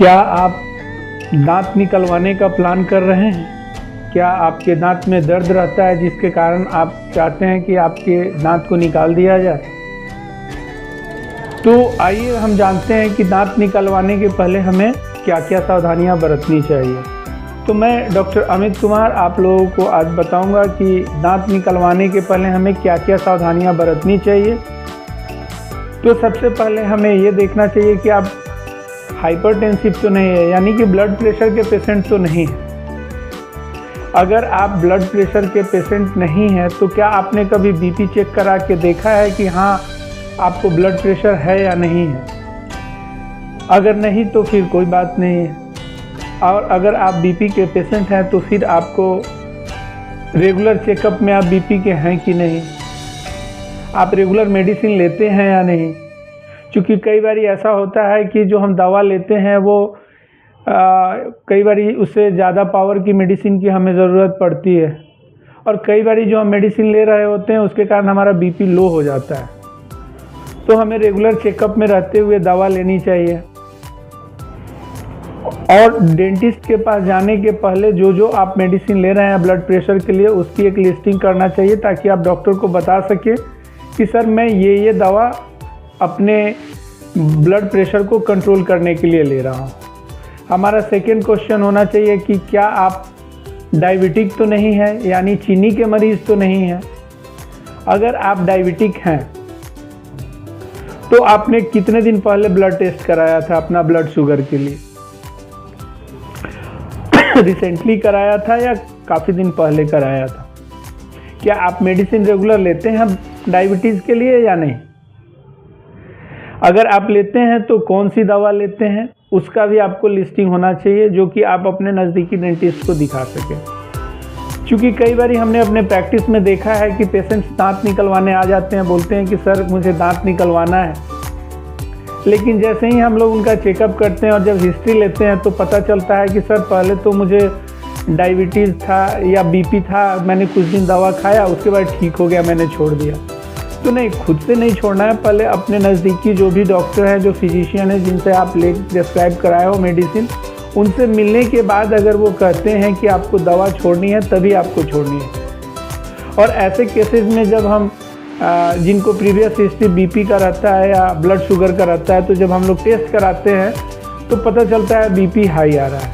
क्या आप दांत निकलवाने का प्लान कर रहे हैं? क्या आपके दांत में दर्द रहता है जिसके कारण आप चाहते हैं कि आपके दांत को निकाल दिया जाए? तो आइए हम जानते हैं कि दांत निकलवाने के पहले हमें क्या क्या सावधानियां बरतनी चाहिए। तो मैं डॉक्टर अमित कुमार आप लोगों को आज बताऊंगा कि दांत निकलवाने के पहले हमें क्या क्या सावधानियां बरतनी चाहिए। तो सबसे पहले हमें ये देखना चाहिए कि आप हाइपरटेंसिव तो नहीं है, यानी कि ब्लड प्रेशर के पेशेंट तो नहीं है। अगर आप ब्लड प्रेशर के पेशेंट नहीं हैं तो क्या आपने कभी बीपी चेक करा के देखा है कि हाँ आपको ब्लड प्रेशर है या नहीं है? अगर नहीं तो फिर कोई बात नहीं है। और अगर आप बीपी के पेशेंट हैं तो फिर आपको रेगुलर चेकअप में आप बीपी के हैं कि नहीं, आप रेगुलर मेडिसिन लेते हैं या नहीं। क्योंकि कई बार ऐसा होता है कि जो हम दवा लेते हैं वो कई बार उससे ज़्यादा पावर की मेडिसिन की हमें ज़रूरत पड़ती है, और कई बार जो हम मेडिसिन ले रहे होते हैं उसके कारण हमारा बीपी लो हो जाता है। तो हमें रेगुलर चेकअप में रहते हुए दवा लेनी चाहिए। और डेंटिस्ट के पास जाने के पहले जो आप मेडिसिन ले रहे हैं ब्लड प्रेशर के लिए उसकी एक लिस्टिंग करना चाहिए, ताकि आप डॉक्टर को बता सकें कि सर मैं ये दवा अपने ब्लड प्रेशर को कंट्रोल करने के लिए ले रहा हूँ। हमारा सेकेंड क्वेश्चन होना चाहिए कि क्या आप डायबिटिक तो नहीं है, यानी चीनी के मरीज़ तो नहीं हैं। अगर आप डायबिटिक हैं तो आपने कितने दिन पहले ब्लड टेस्ट कराया था अपना ब्लड शुगर के लिए? रिसेंटली कराया था या काफ़ी दिन पहले कराया था? क्या आप मेडिसिन रेगुलर लेते हैं डायबिटीज़ के लिए या नहीं? अगर आप लेते हैं तो कौन सी दवा लेते हैं उसका भी आपको लिस्टिंग होना चाहिए, जो कि आप अपने नज़दीकी डेंटिस्ट को दिखा सकें। क्योंकि कई बार हमने अपने प्रैक्टिस में देखा है कि पेशेंट्स दांत निकलवाने आ जाते हैं, बोलते हैं कि सर मुझे दांत निकलवाना है, लेकिन जैसे ही हम लोग उनका चेकअप करते हैं और जब हिस्ट्री लेते हैं तो पता चलता है कि सर पहले तो मुझे डायबिटीज़ था या बीपी था, मैंने कुछ दिन दवा खाया, उसके बाद ठीक हो गया, मैंने छोड़ दिया। तो नहीं, खुद से नहीं छोड़ना है, पहले अपने नज़दीकी जो भी डॉक्टर हैं, जो फिजिशियन है, जिनसे आप प्रेस्क्राइब कराए हो मेडिसिन, उनसे मिलने के बाद अगर वो कहते हैं कि आपको दवा छोड़नी है तभी आपको छोड़नी है। और ऐसे केसेस में जब हम जिनको प्रीवियस हिस्ट्री बीपी का रहता है या ब्लड शुगर का रहता है, तो जब हम लोग टेस्ट कराते हैं तो पता चलता है बीपी हाई आ रहा है।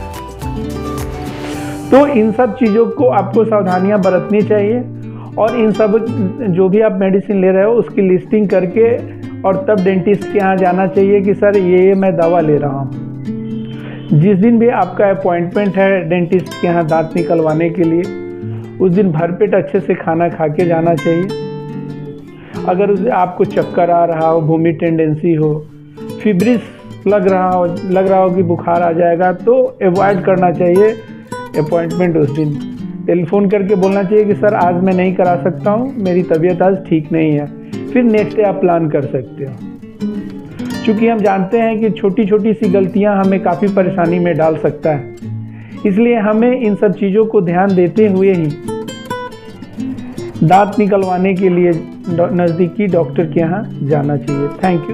तो इन सब चीज़ों को आपको सावधानियां बरतनी चाहिए, और इन सब जो भी आप मेडिसिन ले रहे हो उसकी लिस्टिंग करके और तब डेंटिस्ट के यहाँ जाना चाहिए कि सर ये मैं दवा ले रहा हूँ। जिस दिन भी आपका अपॉइंटमेंट है डेंटिस्ट के यहाँ दांत निकलवाने के लिए, उस दिन भरपेट अच्छे से खाना खा के जाना चाहिए। अगर उस आपको चक्कर आ रहा हो, भूमि टेंडेंसी हो, फिब्रिस लग रहा हो कि बुखार आ जाएगा, तो अवॉइड करना चाहिए अपॉइंटमेंट उस दिन। टेलीफोन करके बोलना चाहिए कि सर आज मैं नहीं करा सकता हूँ, मेरी तबीयत आज ठीक नहीं है, फिर नेक्स्ट डे आप प्लान कर सकते हो। क्योंकि हम जानते हैं कि छोटी छोटी सी गलतियाँ हमें काफ़ी परेशानी में डाल सकता है, इसलिए हमें इन सब चीज़ों को ध्यान देते हुए ही दांत निकलवाने के लिए नज़दीकी डॉक्टर के यहाँ जाना चाहिए। Thank you.